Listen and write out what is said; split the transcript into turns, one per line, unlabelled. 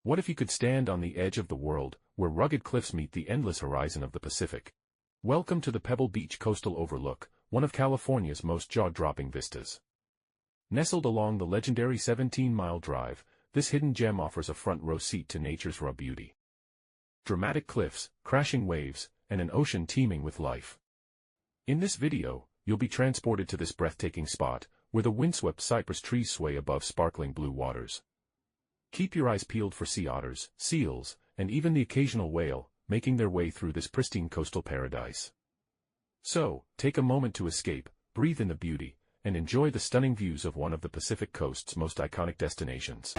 What if you could stand on the edge of the world, where rugged cliffs meet the endless horizon of the Pacific? Welcome to the Pebble Beach Coastal Overlook, one of California's most jaw-dropping vistas. Nestled along the legendary 17-mile drive, this hidden gem offers a front-row seat to nature's raw beauty. Dramatic cliffs, crashing waves, and an ocean teeming with life. In this video, you'll be transported to this breathtaking spot, where the windswept cypress trees sway above sparkling blue waters. Keep your eyes peeled for sea otters, seals, and even the occasional whale, making their way through this pristine coastal paradise. So, take a moment to escape, breathe in the beauty, and enjoy the stunning views of one of the Pacific Coast's most iconic destinations.